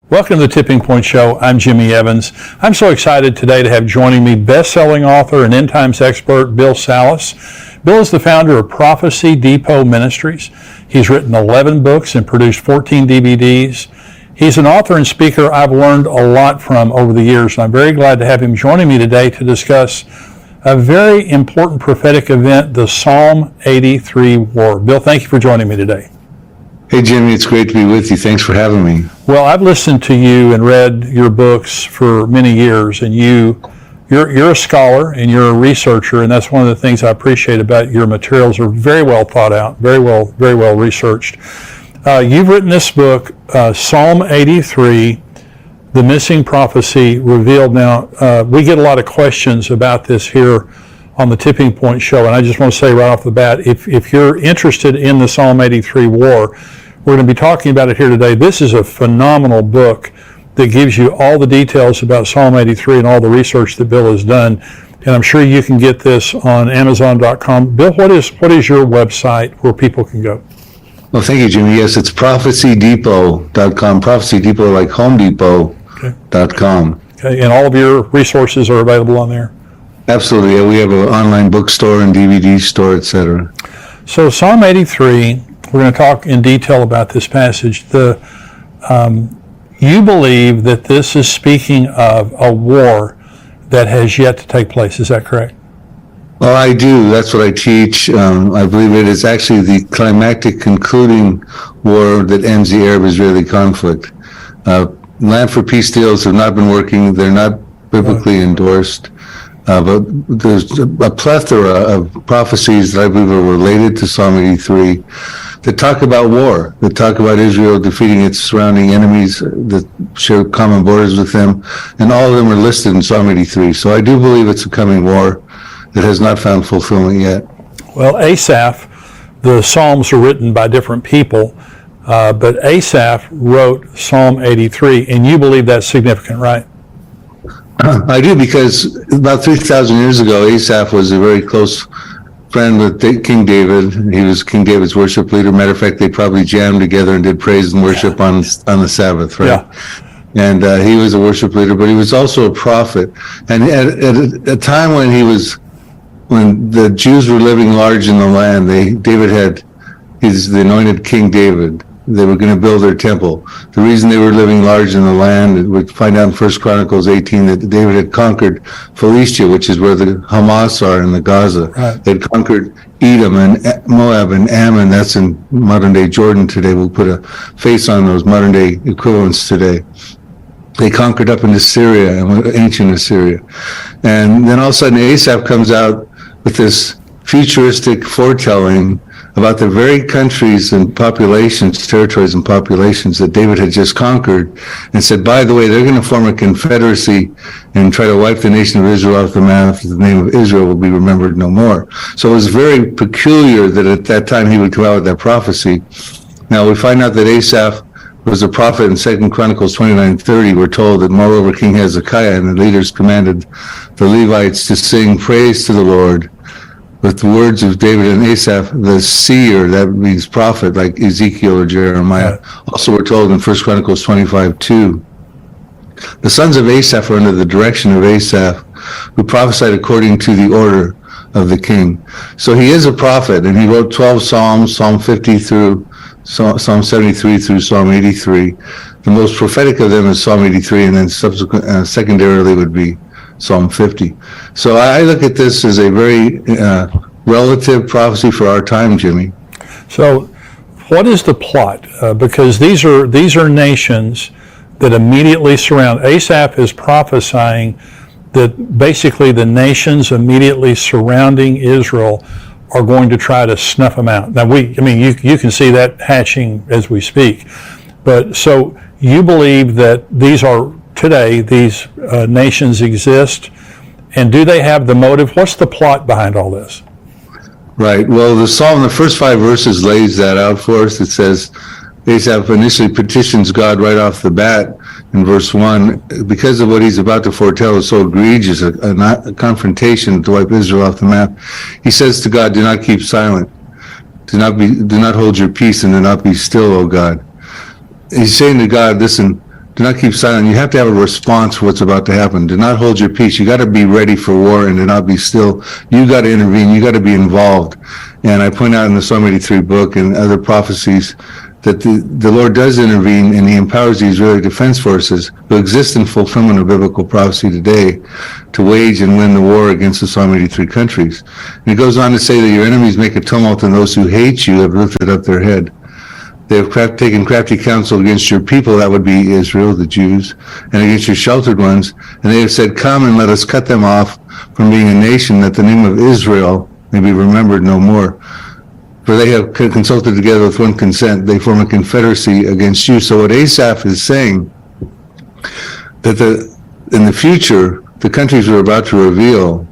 Welcome to the Tipping Point Show. I'm Jimmy Evans. I'm so excited today to have joining me best-selling author and end times expert Bill Salus. Bill is the founder of Prophecy Depot Ministries. He's written 11 books and produced 14 DVDs. He's an author and speaker I've learned a lot from over the years, and I'm very glad to have him joining me today to discuss a very important prophetic event, the Psalm 83 War. Bill, thank you for joining me today. Hey, Jimmy, it's great to be with you. Thanks for having me. Well, I've listened to you and read your books for many years, and you're a scholar and you're a researcher, and that's one of the things I appreciate about your materials. Are very well thought out, very well researched. You've written this book, Psalm 83, The Missing Prophecy Revealed. Now, we get a lot of questions about this here on the Tipping Point Show, and I just want to say right off the bat, if you're interested in the Psalm 83 War, we're going to be talking about it here today. This is a phenomenal book that gives you all the details about Psalm 83 and all the research that Bill has done, and I'm sure you can get this on Amazon.com. Bill, what is your website where people can go? Well, thank you, Jimmy. Yes, it's prophecydepot.com. Prophecy Depot, like Home Depot.com. Okay, and all of your resources are available on there? Absolutely. Yeah, we have an online bookstore and DVD store, etc. So Psalm 83, we're going to talk in detail about this passage. You believe that this is speaking of a war that has yet to take place. Is that correct? Well, I do. That's what I teach. I believe it is actually the climactic concluding war that ends the Arab-Israeli conflict. Land for Peace deals have not been working. They're not biblically endorsed. But there's a plethora of prophecies that I believe are related to Psalm 83 that talk about war, that talk about Israel defeating its surrounding enemies that share common borders with them, and all of them are listed in Psalm 83. So I do believe it's a coming war that has not found fulfillment yet. Well, Asaph, the Psalms are written by different people, but Asaph wrote Psalm 83, and you believe that's significant, right? I do, because about 3,000 years ago, Asaph was a very close friend with King David. He was King David's worship leader. Matter of fact, they probably jammed together and did praise and worship on the Sabbath, right? Yeah. And he was a worship leader, but he was also a prophet. And at a time when the Jews were living large in the land, David had the anointed King David. They were going to build their temple. The reason they were living large in the land, we find out in 1 Chronicles 18 that David had conquered Philistia, which is where the Hamas are in the Gaza. Right. They had conquered Edom and Moab and Ammon. That's in modern-day Jordan today. We'll put a face on those modern-day equivalents today. They conquered up into Syria, and ancient Assyria. And then all of a sudden Asaph comes out with this futuristic foretelling about the very countries and populations, territories and populations that David had just conquered, and said, by the way, they're going to form a confederacy and try to wipe the nation of Israel off the map. The name of Israel will be remembered no more. So it was very peculiar that at that time he would come out with that prophecy. Now we find out that Asaph was a prophet in 2 Chronicles 29:30. We're told that moreover King Hezekiah and the leaders commanded the Levites to sing praise to the Lord with the words of David and Asaph, the seer, that means prophet, like Ezekiel or Jeremiah. Yeah. Also, we're told in 1 Chronicles 25:2, the sons of Asaph are under the direction of Asaph, who prophesied according to the order of the king. So he is a prophet, and he wrote 12 Psalms, Psalm 50 through Psalm 73 through Psalm 83. The most prophetic of them is Psalm 83, and then secondarily would be Psalm 50. So I look at this as a very relative prophecy for our time, Jimmy. So what is the plot? Because these are nations that immediately surround. Asaph is prophesying that basically the nations immediately surrounding Israel are going to try to snuff them out. Now you can see that hatching as we speak. But so you believe that these nations exist, and do they have the motive? What's the plot behind all this? Right. Well, the Psalm, the first 5 verses lays that out for us. It says, Asaph initially petitions God right off the bat in verse 1, because of what he's about to foretell is so egregious, a confrontation to wipe Israel off the map. He says to God, do not keep silent. Do not hold your peace, and do not be still, O God. He's saying to God, listen, Do not keep silent. You have to have a response for what's about to happen. Do not hold your peace. You got to be ready for war and do not be still. You got to intervene. You got to be involved. And I point out in the Psalm 83 book and other prophecies that the Lord does intervene, and he empowers the Israeli defense forces who exist in fulfillment of biblical prophecy today to wage and win the war against the Psalm 83 countries. And he goes on to say that your enemies make a tumult, and those who hate you have lifted up their head. They have taken crafty counsel against your people, that would be Israel, the Jews, and against your sheltered ones. And they have said, come and let us cut them off from being a nation, that the name of Israel may be remembered no more. For they have consulted together with one consent. They form a confederacy against you. So what Asaph is saying, that in the future, the countries we're about to reveal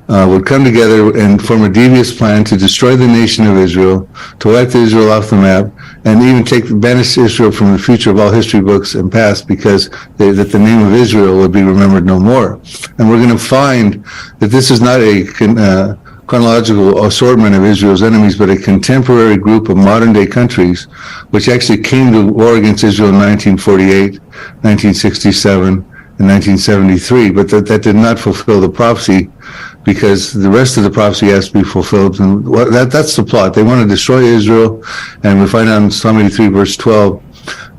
would come together and form a devious plan to destroy the nation of Israel, to wipe Israel off the map, and even banish Israel from the future of all history books and past, because that the name of Israel would be remembered no more. And we're going to find that this is not a chronological assortment of Israel's enemies, but a contemporary group of modern-day countries, which actually came to war against Israel in 1948, 1967, and 1973, but that did not fulfill the prophecy, because the rest of the prophecy has to be fulfilled. And that's the plot. They want to destroy Israel, and we find out in Psalm 83, verse 12,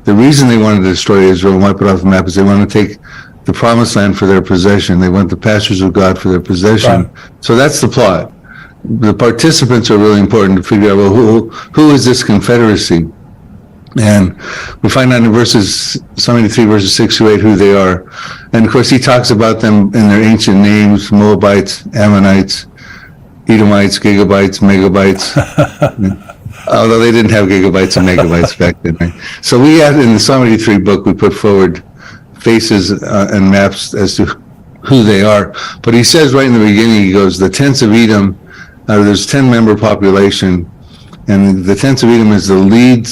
the reason they wanted to destroy Israel and wipe it off the map is they want to take the promised land for their possession. They want the pastures of God for their possession. Right. So that's the plot. The participants are really important to figure out, well, who is this confederacy? And we find out in Psalm 83, verses 6 to 8, who they are. And of course, he talks about them in their ancient names: Moabites, Ammonites, Edomites, Gigabytes, Megabytes. Although they didn't have gigabytes and megabytes back then. Right? So we have, in the Psalm 83 book, we put forward faces and maps as to who they are. But he says right in the beginning, he goes, the tents of Edom, there's 10-member population, and the tents of Edom is the lead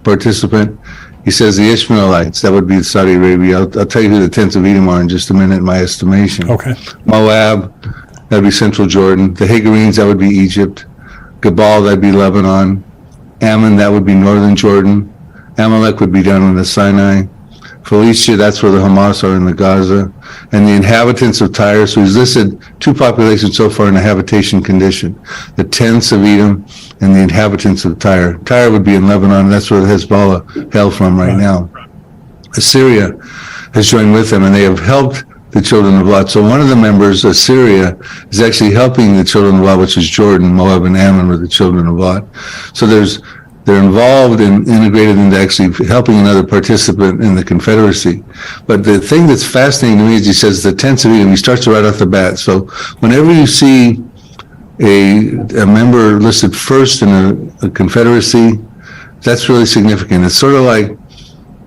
participant. He says the Ishmaelites, that would be Saudi Arabia. I'll tell you who the tents of Edom are in just a minute, in my estimation. Okay. Moab, that would be central Jordan. The Hagarenes, that would be Egypt. Gebal, that would be Lebanon. Ammon, that would be northern Jordan. Amalek would be down in the Sinai. Philistia, that's where the Hamas are in the Gaza. And the inhabitants of Tyre, so he's listed two populations so far in a habitation condition: the tents of Edom and the inhabitants of Tyre. Tyre would be in Lebanon, and that's where the Hezbollah hail from right now. Assyria has joined with them, and they have helped the children of Lot. So one of the members, Assyria, is actually helping the children of Lot, which is Jordan. Moab and Ammon were the children of Lot. So they're involved and integrated into actually helping another participant in the Confederacy. But the thing that's fascinating to me is he says the tents of Edom. He starts right off the bat. So whenever you see a member listed first in a Confederacy, that's really significant. It's sort of like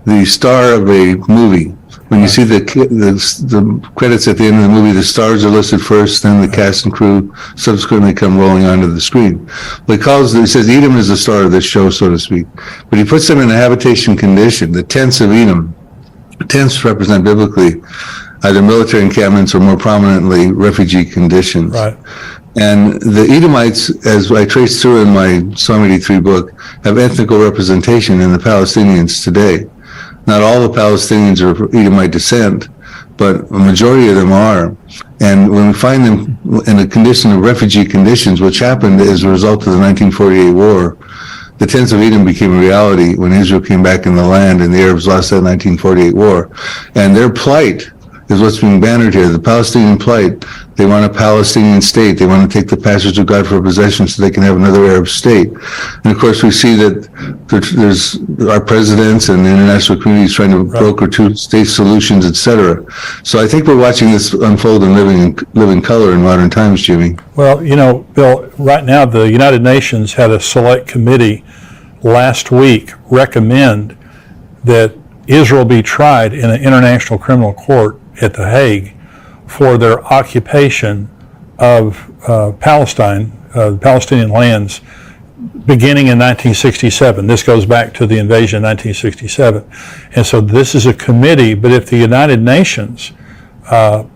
the star of a movie. When you see the credits at the end of the movie, the stars are listed first, then the cast and crew subsequently come rolling onto the screen. But he says Edom is the star of this show, so to speak. But he puts them in a habitation condition. The tents of Edom, tents represent biblically either military encampments or more prominently refugee conditions. Right. And the Edomites, as I traced through in my Psalm 83 book, have ethnical representation in the Palestinians today. Not all the Palestinians are of Edomite descent, but a majority of them are. And when we find them in a condition of refugee conditions, which happened as a result of the 1948 war, the tents of Edom became a reality when Israel came back in the land and the Arabs lost that 1948 war. And their plight is what's being bannered here, the Palestinian plight. They want a Palestinian state. They want to take the pastures of God for possession so they can have another Arab state. And of course, we see that there's our presidents and the international community trying to broker two-state solutions, etc. So I think we're watching this unfold and living color in modern times, Jimmy. Well, Bill, right now the United Nations had a select committee last week recommend that Israel be tried in an international criminal court at The Hague for their occupation of Palestine, the Palestinian lands, beginning in 1967. This goes back to the invasion in 1967. And so this is a committee, but if the United Nations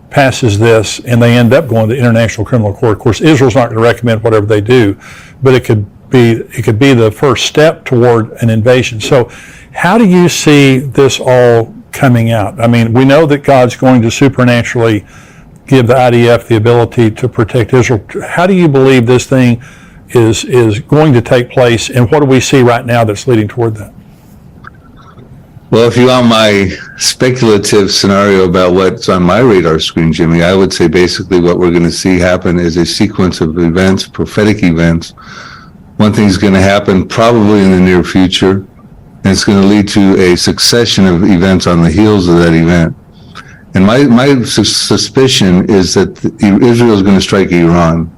passes this and they end up going to International Criminal Court, of course, Israel's not going to recommend whatever they do, but it could could be the first step toward an invasion. So how do you see this all coming out? I mean, we know that God's going to supernaturally give the IDF the ability to protect Israel. How do you believe this thing is going to take place, and what do we see right now that's leading toward that? Well, if you want my speculative scenario about what's on my radar screen, Jimmy, I would say basically what we're going to see happen is a sequence of events, prophetic events. One thing's going to happen probably in the near future, and it's going to lead to a succession of events on the heels of that event. And my suspicion is that Israel is going to strike Iran.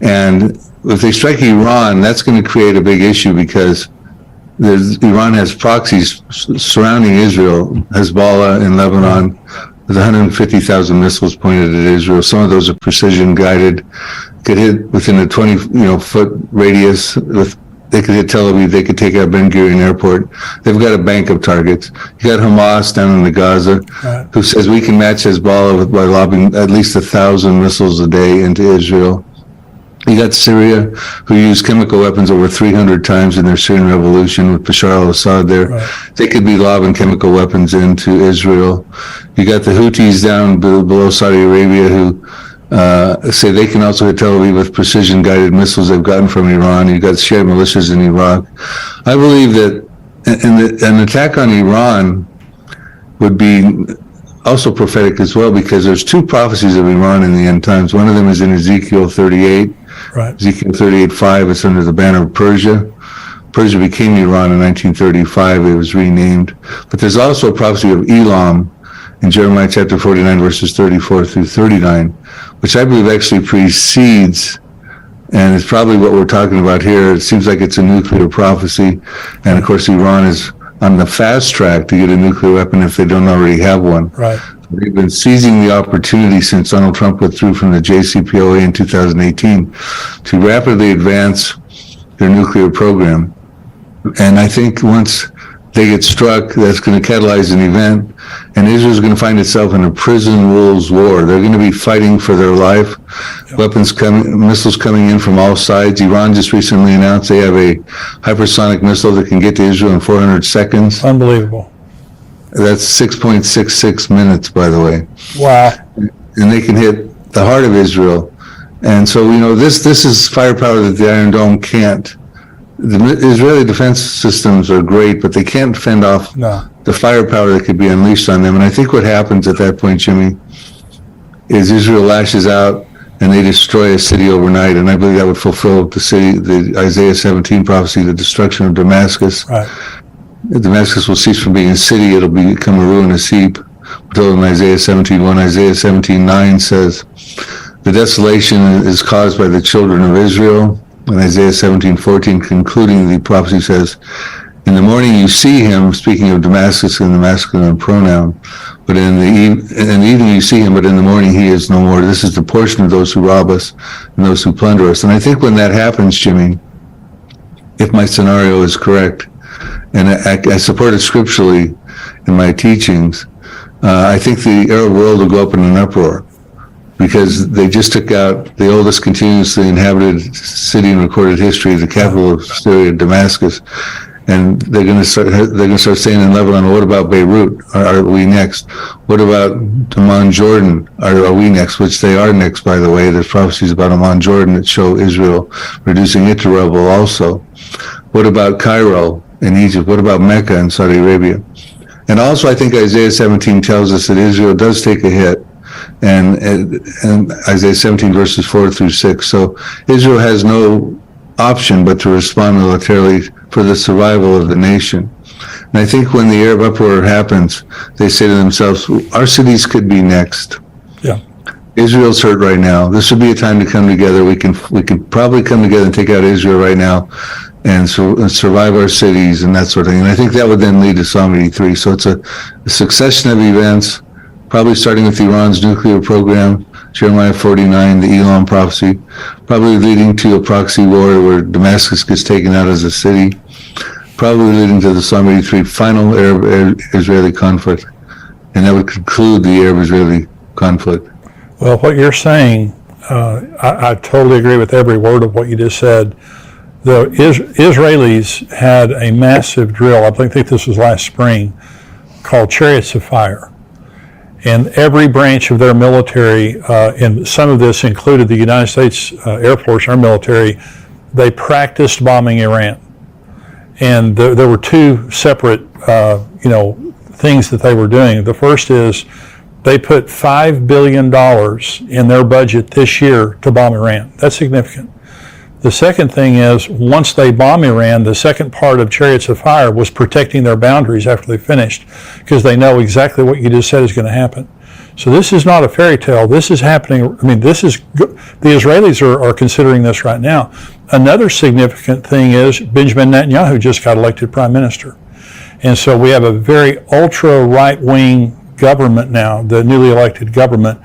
And if they strike Iran, that's going to create a big issue because Iran has proxies surrounding Israel. Hezbollah in Lebanon, there's 150,000 missiles pointed at Israel. Some of those are precision guided, could hit within a 20-foot radius. They could hit Tel Aviv. They could take out Ben Gurion Airport. They've got a bank of targets. You got Hamas down in the Gaza, right, who says we can match Hezbollah by lobbing at least 1,000 missiles a day into Israel. You got Syria, who used chemical weapons over 300 times in their Syrian revolution with Bashar al-Assad there. Right. They could be lobbing chemical weapons into Israel. You got the Houthis down below Saudi Arabia who say they can also hit Tel Aviv with precision-guided missiles they've gotten from Iran. You got Shia militias in Iraq. I believe that an attack on Iran would be also prophetic as well, because there's two prophecies of Iran in the end times. One of them is in Ezekiel 38. Right. Ezekiel 38:5, it's under the banner of Persia. Persia became Iran in 1935. It was renamed. But there's also a prophecy of Elam in Jeremiah chapter 49, verses 34 through 39, which I believe actually precedes, and it's probably what we're talking about here. It seems like it's a nuclear prophecy. And of course, Iran is on the fast track to get a nuclear weapon if they don't already have one. Right. They've been seizing the opportunity since Donald Trump withdrew from the JCPOA in 2018 to rapidly advance their nuclear program. And I think once they get struck, that's going to catalyze an event, and Israel's going to find itself in a prison rules war. They're going to be fighting for their life. Yep. Missiles coming in from all sides. Iran just recently announced they have a hypersonic missile that can get to Israel in 400 seconds. Unbelievable. That's 6.66 minutes, by the way. Wow. And they can hit the heart of Israel. And so, this is firepower that the Iron Dome can't. The Israeli defense systems are great, but they can't fend off the firepower that could be unleashed on them. And I think what happens at that point, Jimmy, is Israel lashes out and they destroy a city overnight. And I believe that would fulfill the Isaiah 17 prophecy, the destruction of Damascus. Right. Damascus will cease from being a city. It'll become a ruinous heap. We're told in Isaiah 17:1. Isaiah 17:9 says, the desolation is caused by the children of Israel. And Isaiah 17:14, concluding the prophecy, says, in the morning you see him, speaking of Damascus in the masculine pronoun, but in the evening you see him, but in the morning he is no more. This is the portion of those who rob us and those who plunder us. And I think when that happens, Jimmy, if my scenario is correct, and I support it scripturally in my teachings, I think the Arab world will go up in an uproar, because they just took out the oldest continuously inhabited city in recorded history, the capital of Syria, Damascus, and they're going to start saying in Lebanon, what about Beirut? Are we next? What about Amman, Jordan? Are we next? Which they are next, by the way. There's prophecies about Amman, Jordan that show Israel reducing it to rubble also. What about Cairo in Egypt? What about Mecca in Saudi Arabia? And also, I think Isaiah 17 tells us that Israel does take a hit. And Isaiah 17 verses 4 through 6. So Israel has no option but to respond militarily for the survival of the nation. And I think when the Arab uproar happens, they say to themselves, our cities could be next. Yeah. Israel's hurt right now. This would be a time to come together. We can probably come together and take out Israel right now and survive our cities and that sort of thing. And I think that would then lead to Psalm 83. So it's a succession of events, probably starting with Iran's nuclear program, Jeremiah 49, the Elam prophecy, probably leading to a proxy war where Damascus gets taken out as a city, probably leading to the Psalm 83 final Arab-Israeli conflict, and that would conclude the Arab-Israeli conflict. Well, what you're saying, I totally agree with every word of what you just said. The Israelis had a massive drill, I think this was last spring, called Chariots of Fire. And every branch of their military, and some of this included the United States Air Force, our military, they practiced bombing Iran. And there were two separate, things that they were doing. The first is they put $5 billion in their budget this year to bomb Iran. That's significant. The second thing is, once they bomb Iran, the second part of Chariots of Fire was protecting their boundaries after they finished, because they know exactly what you just said is going to happen. So this is not a fairy tale. This is happening. I mean, the Israelis are considering this right now. Another significant thing is Benjamin Netanyahu just got elected prime minister. And so we have a very ultra right-wing government now, the newly elected government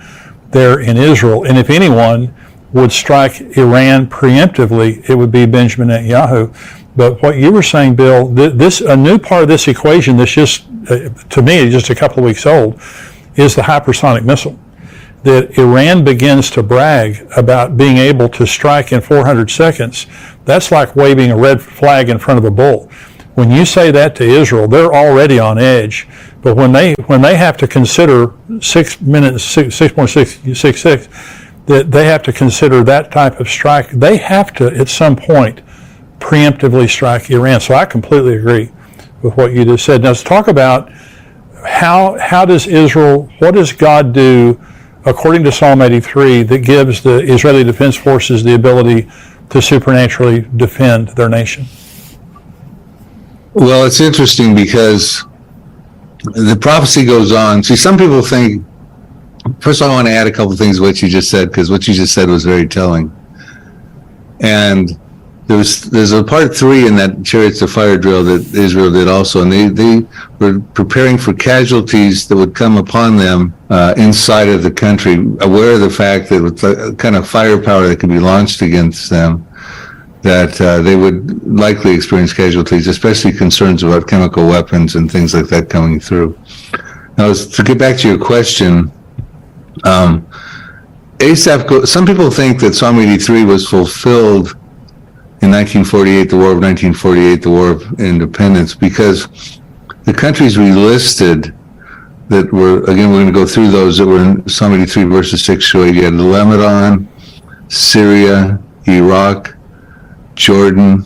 there in Israel. And if anyone would strike Iran preemptively, it would be Benjamin Netanyahu. But what you were saying, Bill, a new part of this equation that's just, to me, just a couple of weeks old, is the hypersonic missile. That Iran begins to brag about being able to strike in 400 seconds. That's like waving a red flag in front of a bull. When you say that to Israel, they're already on edge. But when they have to consider 6 minutes, 6.666, that they have to consider that type of strike, they have to, at some point, preemptively strike Iran. So I completely agree with what you just said. Now let's talk about how does Israel, what does God do, according to Psalm 83, that gives the Israeli Defense Forces the ability to supernaturally defend their nation? Well, it's interesting because the prophecy goes on. See, some people think, first I want to add a couple of things to what you just said, because what you just said was very telling. And there's a part 3 in that Chariots of Fire drill that Israel did also, and they were preparing for casualties that would come upon them inside of the country, aware of the fact that with the kind of firepower that could be launched against them, that they would likely experience casualties, especially concerns about chemical weapons and things like that coming through. Now, to get back to your question, Asaph, some people think that Psalm 83 was fulfilled in 1948, the War of 1948, the War of Independence, because the countries we listed that were, again, we're going to go through those that were in Psalm 83 verses 6 to 8. You had Lebanon, Syria, Iraq, Jordan,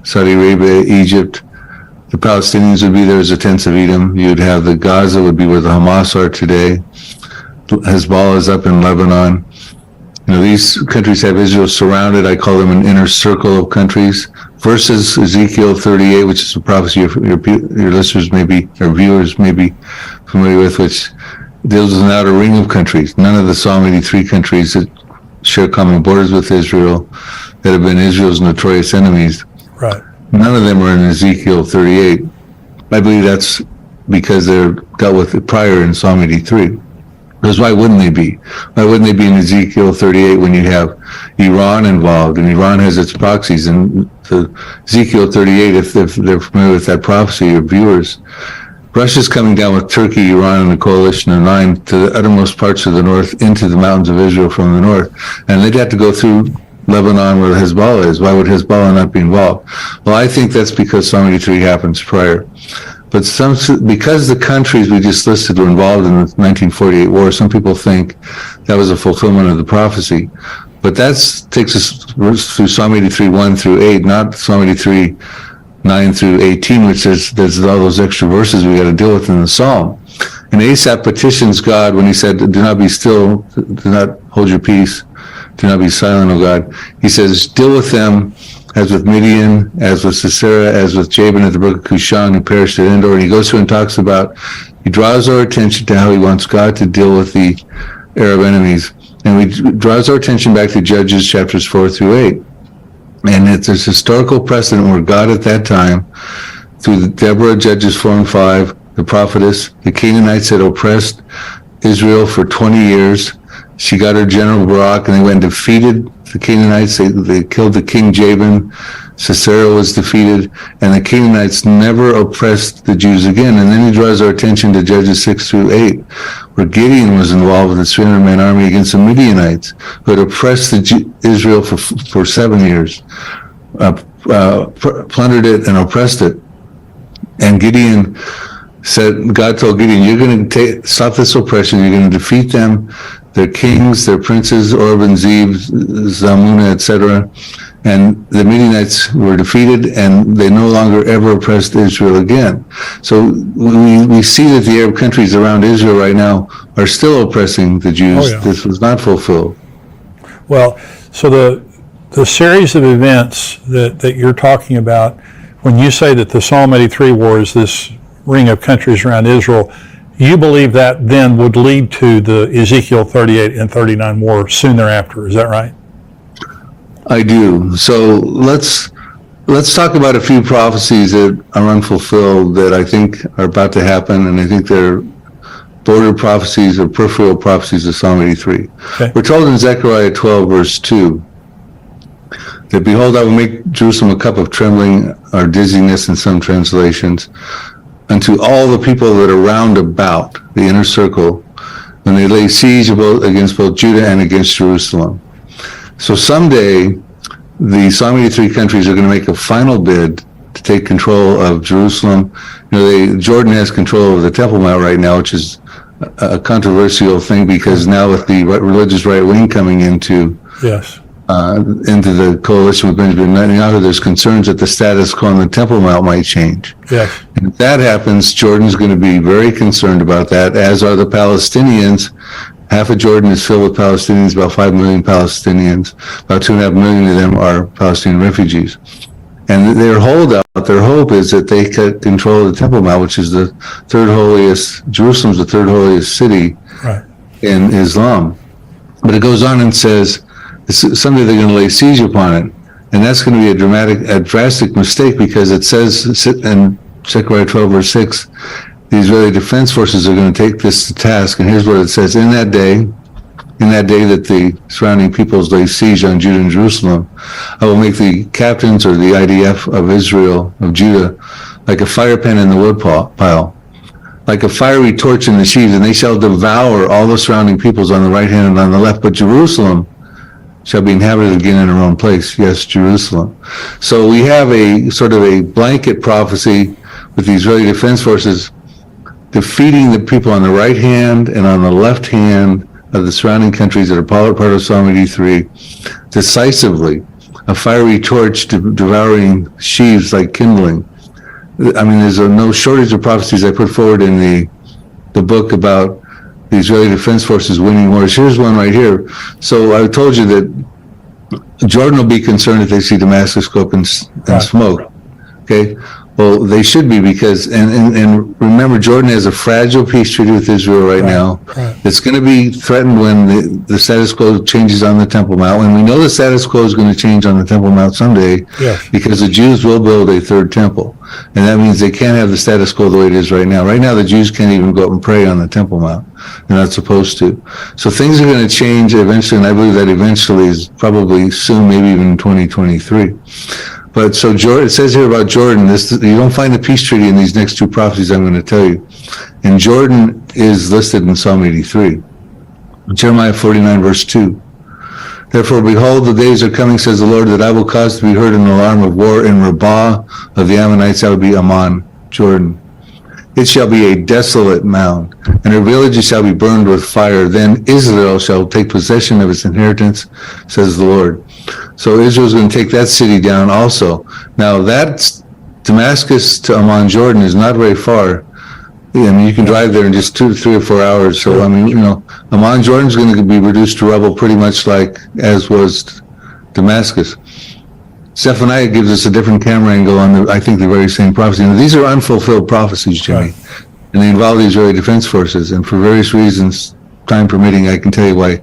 Saudi Arabia, Egypt. The Palestinians would be there as the tents of Edom. You'd have the Gaza would be where the Hamas are today. Hezbollah is up in Lebanon. You know, these countries have Israel surrounded. I call them an inner circle of countries. Versus Ezekiel 38, which is a prophecy your listeners may be, or viewers may be familiar with, which deals with an outer ring of countries. None of the Psalm 83 countries that share common borders with Israel, that have been Israel's notorious enemies. Right. None of them are in Ezekiel 38. I believe that's because they're dealt with it prior in Psalm 83. Because why wouldn't they be? Why wouldn't they be in Ezekiel 38 when you have Iran involved, and Iran has its proxies? And Ezekiel 38, if they're familiar with that prophecy, your viewers, Russia's coming down with Turkey, Iran, and the coalition of 9 to the uttermost parts of the north, into the mountains of Israel from the north. And they'd have to go through Lebanon where Hezbollah is. Why would Hezbollah not be involved? Well, I think that's because Psalm 83 happens prior. But because the countries we just listed were involved in the 1948 war, some people think that was a fulfillment of the prophecy. But that takes us through Psalm 83, 1 through 8, not Psalm 83, 9 through 18, which there's all those extra verses we got to deal with in the Psalm. And Asaph petitions God when he said, do not be still, do not hold your peace, do not be silent, O God. He says, deal with them as with Midian, as with Sisera, as with Jabin at the brook of Kushan, who perished at Endor. And he goes through and talks about, he draws our attention to how he wants God to deal with the Arab enemies. And he draws our attention back to Judges chapters 4 through 8. And it's this historical precedent where God at that time, through Deborah, Judges 4 and 5, the prophetess, the Canaanites had oppressed Israel for 20 years. She got her general Barak, and they went and defeated the Canaanites. They killed the king Jabin. Sisera was defeated, and the Canaanites never oppressed the Jews again. And then he draws our attention to Judges 6 through 8, where Gideon was involved with a 300-man army against the Midianites, who had oppressed Israel for 7 years. plundered it and oppressed it. And Gideon said, God told Gideon, you're going to stop this oppression. You're going to defeat them, their kings, their princes, Orb and Zeb, Zalmunna, etc. And the Midianites were defeated, and they no longer ever oppressed Israel again. So we see that the Arab countries around Israel right now are still oppressing the Jews. Oh, yeah. This was not fulfilled. Well, so the series of events that you're talking about, when you say that the Psalm 83 war is this ring of countries around Israel, you believe that then would lead to the Ezekiel 38 and 39 war soon thereafter. Is that right? I do. So let's talk about a few prophecies that are unfulfilled that I think are about to happen, and I think they're border prophecies or peripheral prophecies of Psalm 83. Okay. We're told in Zechariah 12, verse 2, that behold, I will make Jerusalem a cup of trembling or dizziness in some translations, unto all the people that are round about the inner circle, when they lay siege against both Judah and against Jerusalem. So someday, the Psalm 83 countries are going to make a final bid to take control of Jerusalem. Jordan has control of the Temple Mount right now, which is a controversial thing, because now with the religious right wing coming into the coalition with Benjamin Netanyahu, there's concerns that the status quo on the Temple Mount might change. Yes. And if that happens, Jordan's going to be very concerned about that, as are the Palestinians. Half of Jordan is filled with Palestinians, about 5 million Palestinians. About 2.5 million of them are Palestinian refugees. And their hope is that they get control of the Temple Mount, which is the third holiest, Jerusalem's the third holiest city in Islam. But it goes on and says, someday they're going to lay siege upon it. And that's going to be a drastic mistake, because it says in Zechariah 12, verse 6, the Israeli Defense Forces are going to take this to task. And here's what it says: in that day that the surrounding peoples lay siege on Judah and Jerusalem, I will make the captains, or the IDF of Israel, of Judah, like a fire pen in the wood pile, like a fiery torch in the sheaves, and they shall devour all the surrounding peoples on the right hand and on the left. But Jerusalem shall be inhabited again in her own place. Yes, Jerusalem. So we have a sort of a blanket prophecy with the Israeli Defense Forces defeating the people on the right hand and on the left hand of the surrounding countries that are part of Psalm 83 decisively. A fiery torch devouring sheaves like kindling. I mean, there's no shortage of prophecies I put forward in the book about the Israeli Defense Forces winning wars. Here's one right here. So I told you that Jordan will be concerned if they see Damascus go up in smoke. Okay. Well, they should be, because, and remember, Jordan has a fragile peace treaty with Israel right now. It's going to be threatened when the status quo changes on the Temple Mount. And we know the status quo is going to change on the Temple Mount someday, because the Jews will build a third temple. And that means they can't have the status quo the way it is right now. Right now, the Jews can't even go up and pray on the Temple Mount. They're not supposed to. So things are going to change eventually, and I believe that eventually is probably soon, maybe even in 2023. But so it says here about Jordan, you don't find the peace treaty in these next two prophecies I'm going to tell you. And Jordan is listed in Psalm 83. Jeremiah 49, verse 2. Therefore, behold, the days are coming, says the Lord, that I will cause to be heard an alarm of war in Rabbah of the Ammonites. That would be Ammon, Jordan. It shall be a desolate mound, and her villages shall be burned with fire. Then Israel shall take possession of its inheritance, says the Lord. So Israel's going to take that city down also. Now that's Damascus to Ammon, Jordan is not very far. I mean, you can drive there in just 2, 3, or 4 hours. So, I mean, Ammon, Jordan's going to be reduced to rubble pretty much like as was Damascus. Zephaniah gives us a different camera angle on I think the very same prophecy. Now, these are unfulfilled prophecies, Jimmy, and they involve the Israeli Defense Forces. And for various reasons, time permitting, I can tell you why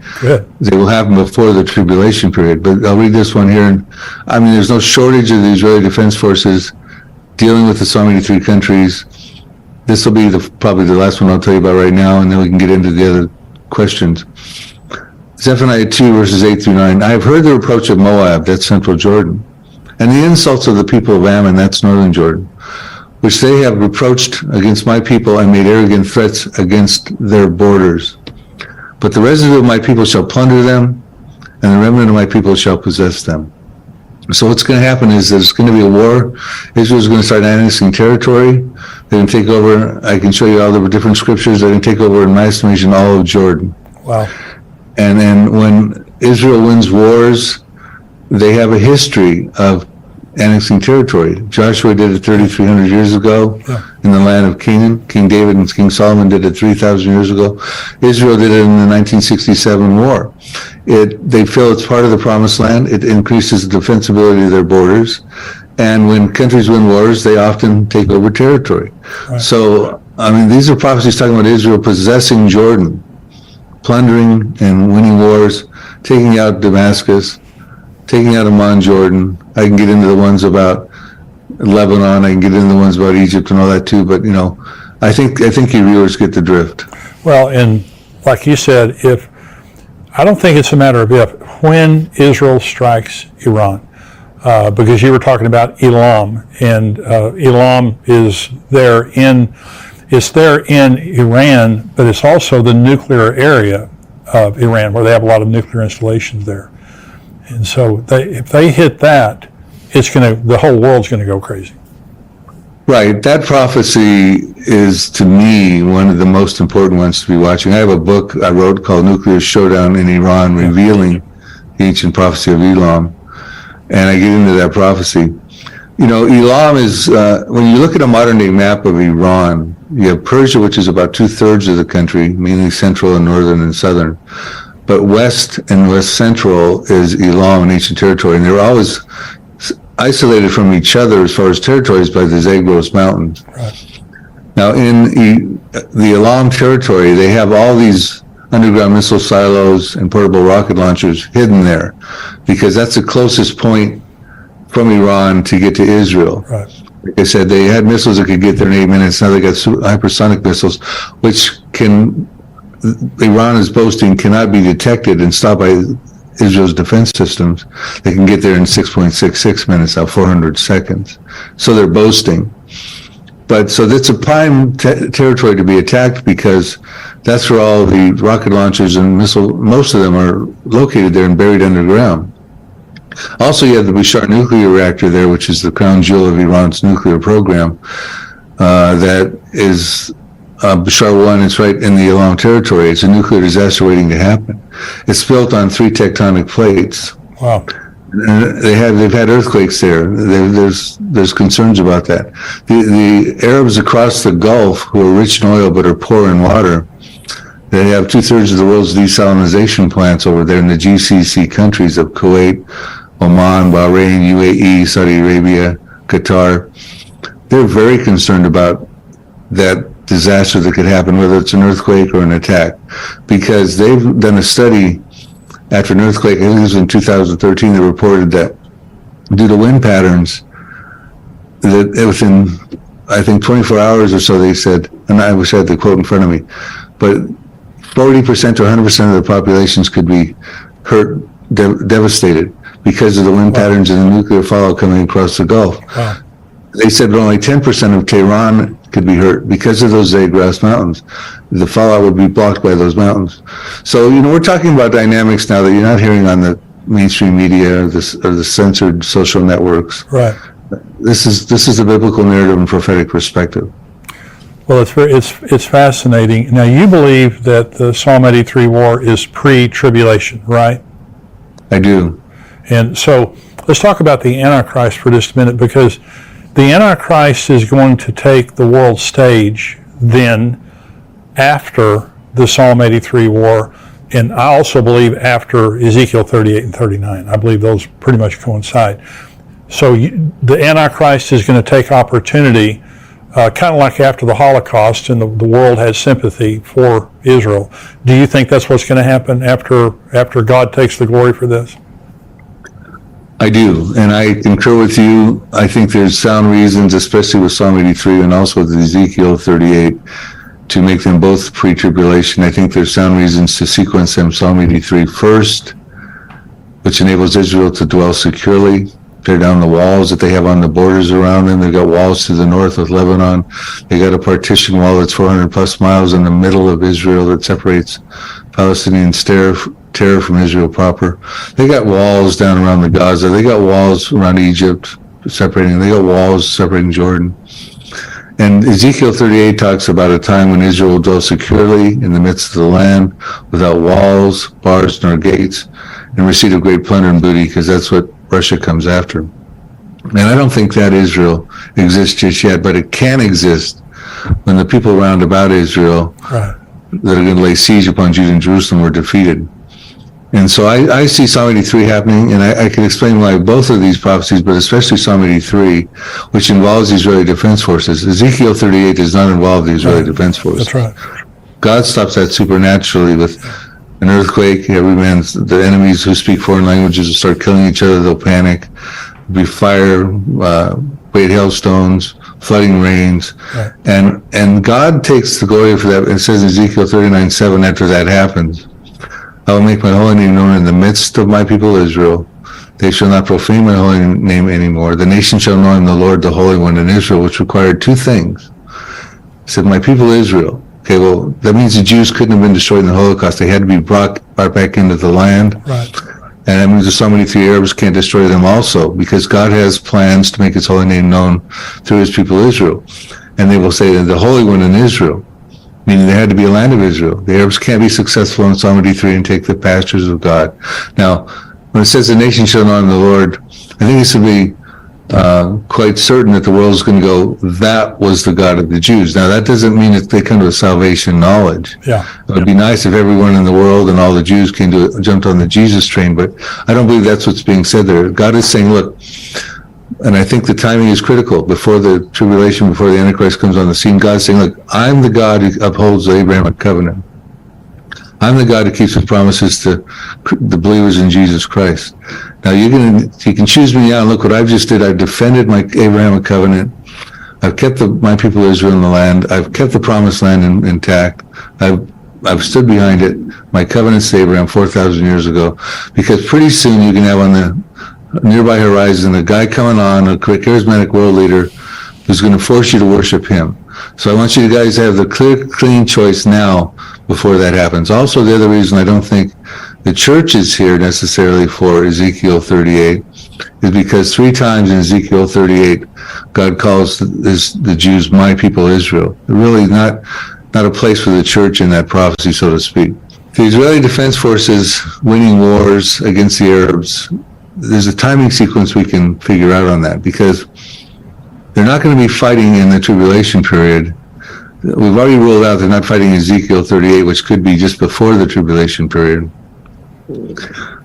they will happen before the tribulation period. But I'll read this one here. And I mean, there's no shortage of the Israeli Defense Forces dealing with the Psalm 83 countries. This will be probably the last one I'll tell you about right now, and then we can get into the other questions. Zephaniah 2, verses 8 through 9. I have heard the reproach of Moab, that's central Jordan, and the insults of the people of Ammon, that's northern Jordan, which they have reproached against my people and made arrogant threats against their borders. But the residue of my people shall plunder them, and the remnant of my people shall possess them. So what's going to happen is there's going to be a war. Israel's going to start annexing territory. They're going to take over. I can show you all the different scriptures. They're going to take over, in my estimation, all of Jordan. Wow. And then when Israel wins wars, they have a history of annexing territory. Joshua did it 3,300 years ago in the land of Canaan. King David and King Solomon did it 3,000 years ago. Israel did it in the 1967 war. They feel it's part of the promised land. It increases the defensibility of their borders. And when countries win wars, they often take over territory. Right. So, I mean, these are prophecies talking about Israel possessing Jordan, plundering and winning wars, taking out Damascus, taking out Amman, Jordan. I can get into the ones about Lebanon. I can get into the ones about Egypt and all that too. But, you know, I think your viewers get the drift. Well, and like you said, I don't think it's a matter of if, when Israel strikes Iran, because you were talking about Elam, and Elam is there in Iran, but it's also the nuclear area of Iran, where they have a lot of nuclear installations there. And so if they hit that, the whole world's going to go crazy. Right. That prophecy is, to me, one of the most important ones to be watching. I have a book I wrote called Nuclear Showdown in Iran, revealing the ancient prophecy of Elam. And I get into that prophecy. You know, Elam is, when you look at a modern-day map of Iran, you have Persia, which is about 2/3 of the country, mainly central and northern and southern. But west and west central is Elam, an ancient territory, and they're always isolated from each other as far as territories by the Zagros Mountains. Right. Now, in the Elam territory, they have all these underground missile silos and portable rocket launchers hidden there, because that's the closest point from Iran to get to Israel. Right. Like I said, they had missiles that could get there in 8 minutes. Now they got hypersonic missiles, which Iran is boasting cannot be detected and stopped by Israel's defense systems. They can get there in 6.66 minutes, now 400 seconds. So they're boasting. But so that's a prime territory to be attacked, because that's where all the rocket launchers and most of them are located there and buried underground. Also, you have the Bushehr nuclear reactor there, which is the crown jewel of Iran's nuclear program. That is Bushehr 1, it's right in the Elam territory. It's a nuclear disaster waiting to happen. It's built on 3 tectonic plates. Wow. And they've had earthquakes there. There's concerns about that. The Arabs across the Gulf, who are rich in oil but are poor in water, they have 2/3 of the world's desalinization plants over there in the GCC countries of Kuwait, Oman, Bahrain, UAE, Saudi Arabia, Qatar. They're very concerned about that disaster that could happen, whether it's an earthquake or an attack, because they've done a study after an earthquake. I think it was in 2013. They reported that due to wind patterns, that within, I think, 24 hours or so, they said, and I wish I had the quote in front of me, but 40% to 100% of the populations could be hurt, devastated, because of the wind patterns and the nuclear fallout coming across the Gulf. Wow. They said only 10% of Tehran could be hurt because of those Zagros Mountains. The fallout would be blocked by those mountains. So, you know, we're talking about dynamics now that you're not hearing on the mainstream media or the censored social networks. Right. This is the biblical narrative and prophetic perspective. Well, it's fascinating. Now, you believe that the Psalm 83 war is pre-tribulation, right? I do. And so let's talk about the Antichrist for just a minute, because the Antichrist is going to take the world stage then after the Psalm 83 war, and I also believe after Ezekiel 38 and 39. I believe those pretty much coincide. So the Antichrist is going to take opportunity, kind of like after the Holocaust, and the world had sympathy for Israel. Do you think that's what's going to happen after God takes the glory for this? I do, and I concur with you. I think there's sound reasons, especially with Psalm 83 and also with Ezekiel 38, to make them both pre-tribulation. I think there's sound reasons to sequence them Psalm 83 first, which enables Israel to dwell securely, tear down the walls that they have on the borders around them. They've got walls to the north with Lebanon. They got a partition wall that's 400 plus miles in the middle of Israel that separates Palestinian terror from Israel proper. They got walls down around the Gaza. They got walls around Egypt separating. They got walls separating Jordan. And Ezekiel 38 talks about a time when Israel will dwell securely in the midst of the land, without walls, bars, nor gates, and receive of great plunder and booty, because that's what Russia comes after. And I don't think that Israel exists just yet, but it can exist when the people round about Israel Right. that are going to lay siege upon Judah and Jerusalem were defeated. And so I see Psalm 83 happening, and I can explain why both of these prophecies, but especially Psalm 83, which involves the Israeli Defense Forces. Ezekiel 38 does not involve the Israeli Defense Forces. That's right. God stops that supernaturally with an earthquake. The enemies who speak foreign languages will start killing each other. They'll panic. There'll be fire, great hailstones, flooding rains. Right. And God takes the glory for that. It says in Ezekiel 39:7, after that happens, I will make my holy name known in the midst of my people Israel. They shall not profane my holy name anymore. The nation shall know I am the Lord, the Holy One in Israel, which required two things. He said, my people Israel. Okay, well, that means the Jews couldn't have been destroyed in the Holocaust. They had to be brought back into the land. Right. And that means the Psalm 83 Arabs can't destroy them also, because God has plans to make his holy name known through his people Israel. And they will say that the Holy One in Israel, meaning there had to be a land of Israel. The Arabs can't be successful in Psalm 83 and take the pastures of God. Now, when it says the nation shall know I am the Lord, I think it should be quite certain that the world is going to go, that was the God of the Jews. Now, that doesn't mean that they come to a salvation knowledge. Yeah. It would be nice if everyone in the world and all the Jews jumped on the Jesus train, but I don't believe that's what's being said there. God is saying, look, and I think the timing is critical. Before the tribulation, before the Antichrist comes on the scene, God's saying, look, I'm the God who upholds the Abrahamic covenant. I'm the God who keeps his promises to the believers in Jesus Christ. Now you can choose me out, and look what I've just did. I've defended my Abrahamic covenant. I've kept my people Israel in the land. I've kept the promised land intact. I've stood behind it. My covenants to Abraham 4,000 years ago, because pretty soon you can have on the nearby horizon a guy coming on, a charismatic world leader who's going to force you to worship him. So I want you guys to have the clear, clean choice now before that happens. Also, the other reason I don't think the church is here necessarily for Ezekiel 38 is because 3 times in Ezekiel 38, God calls the Jews my people Israel. They're really not a place for the church in that prophecy, so to speak. The Israeli Defense Forces winning wars against the Arabs, there's a timing sequence we can figure out on that, because they're not going to be fighting in the tribulation period. We've already ruled out they're not fighting Ezekiel 38, which could be just before the tribulation period.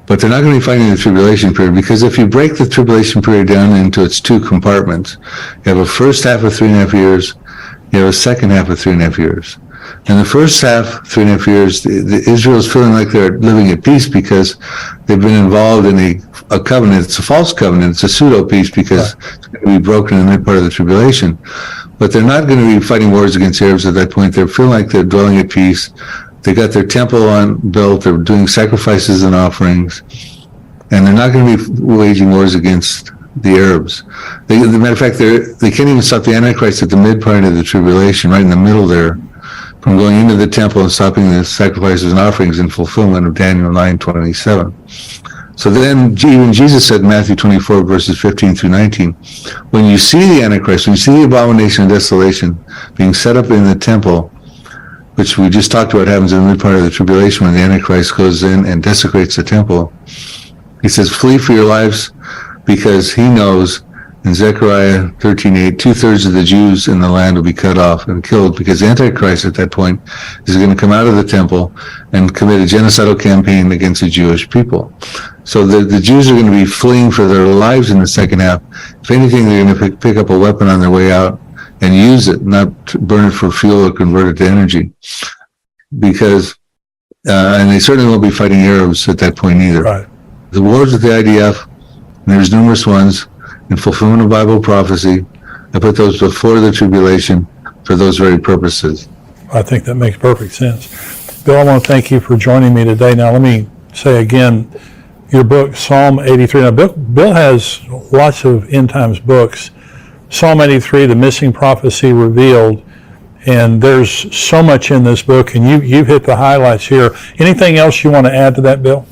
But they're not going to be fighting in the tribulation period, because if you break the tribulation period down into its 2 compartments, you have a first half of 3.5 years, you have a second half of 3.5 years. In the first half, 3.5 years, Israel's feeling like they're living at peace because they've been involved in a covenant. It's a false covenant. It's a pseudo-peace because it's going to be broken in the mid part of the tribulation. But they're not going to be fighting wars against Arabs at that point. They're feeling like they're dwelling at peace. They got their temple built. They're doing sacrifices and offerings. And they're not going to be waging wars against the Arabs. As a matter of fact, they can't even stop the Antichrist at the mid part of the tribulation, right in the middle there, from going into the temple and stopping the sacrifices and offerings in fulfillment of Daniel 9:27. So then even Jesus said in Matthew 24, verses 15 through 19, when you see the Antichrist, when you see the abomination of desolation being set up in the temple, which we just talked about happens in the mid part of the tribulation when the Antichrist goes in and desecrates the temple, he says, flee for your lives, because he knows in Zechariah 13:8, 2/3 of the Jews in the land will be cut off and killed, because the Antichrist at that point is going to come out of the temple and commit a genocidal campaign against the Jewish people. So the Jews are going to be fleeing for their lives in the second half. If anything, they're going to pick up a weapon on their way out and use it, not burn it for fuel or convert it to energy. Because, and they certainly won't be fighting Arabs at that point either. Right. The wars with the IDF, and there's numerous ones, in fulfillment of Bible prophecy, I put those before the tribulation for those very purposes. I think that makes perfect sense. Bill, I want to thank you for joining me today. Now, let me say again, your book, Psalm 83. Now, Bill has lots of end times books. Psalm 83, The Missing Prophecy Revealed, And there's so much in this book, and you've hit the highlights here. Anything else you want to add to that, Bill?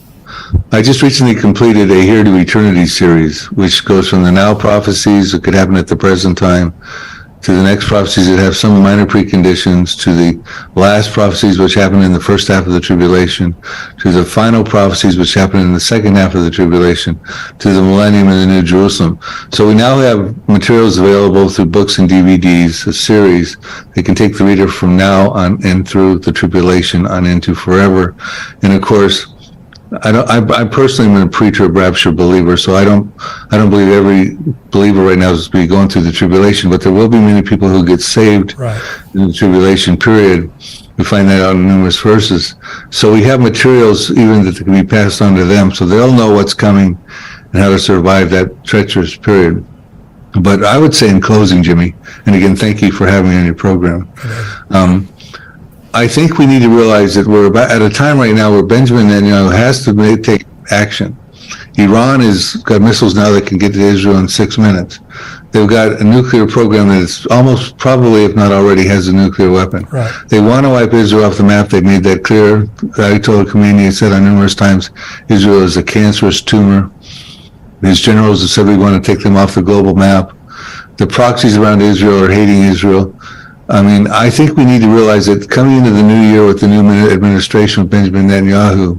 I just recently completed a Here to Eternity series, which goes from the now prophecies that could happen at the present time to the next prophecies that have some minor preconditions, to the last prophecies which happen in the first half of the tribulation, to the final prophecies which happen in the second half of the tribulation, to the millennium and the New Jerusalem. So we now have materials available through books and DVDs, a series that can take the reader from now on and through the tribulation on into forever. And of course, I personally am a preacher, a rapture believer, so I don't believe every believer right now is be going through the tribulation, but there will be many people who get saved in the tribulation period. We find that out in numerous verses. So we have materials even that can be passed on to them, so they'll know what's coming and how to survive that treacherous period. But I would say in closing, Jimmy, and again, thank you for having me on your program. I think we need to realize that we're about at a time right now where Benjamin Netanyahu has to take action. Iran has got missiles now that can get to Israel in 6 minutes. They've got a nuclear program that is almost probably, if not already, has a nuclear weapon. Right. They want to wipe Israel off the map. They've made that clear. Ayatollah Khomeini has said on numerous times Israel is a cancerous tumor. These generals have said we want to take them off the global map. The proxies around Israel are hating Israel. I mean, I think we need to realize that coming into the new year with the new administration of Benjamin Netanyahu,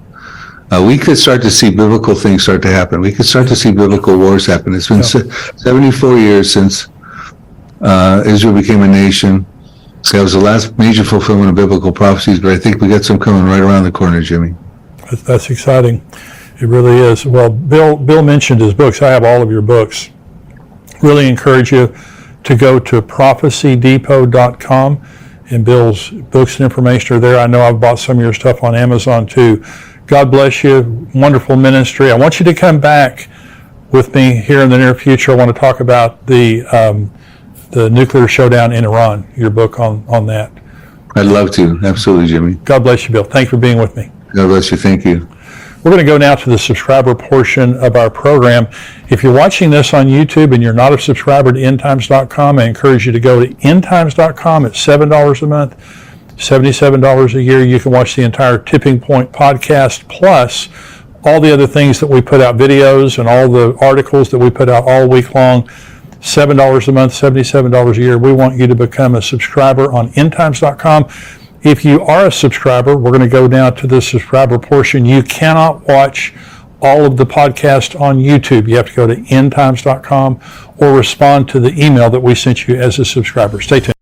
we could start to see biblical things start to happen. We could start to see biblical wars happen. It's been 74 years since Israel became a nation. That was the last major fulfillment of biblical prophecies, but I think we got some coming right around the corner, Jimmy. That's exciting. It really is. Well, Bill mentioned his books. I have all of your books. Really encourage you to go to prophecydepot.com, and Bill's books and information are there. I know I've bought some of your stuff on Amazon too. God bless you. Wonderful ministry. I want you to come back with me here in the near future. I want to talk about the nuclear showdown in Iran, your book on that. I'd love to. Absolutely, Jimmy. God bless you, Bill. Thanks for being with me. God bless you. Thank you. We're going to go now to the subscriber portion of our program. If you're watching this on YouTube and you're not a subscriber to endtimes.com, I encourage you to go to endtimes.com. It's $7 a month, $77 a year. You can watch the entire Tipping Point podcast, plus all the other things that we put out, videos and all the articles that we put out all week long. $7 a month, $77 a year. We want you to become a subscriber on endtimes.com. If you are a subscriber, we're going to go now to the subscriber portion. You cannot watch all of the podcast on YouTube. You have to go to endtimes.com or respond to the email that we sent you as a subscriber. Stay tuned.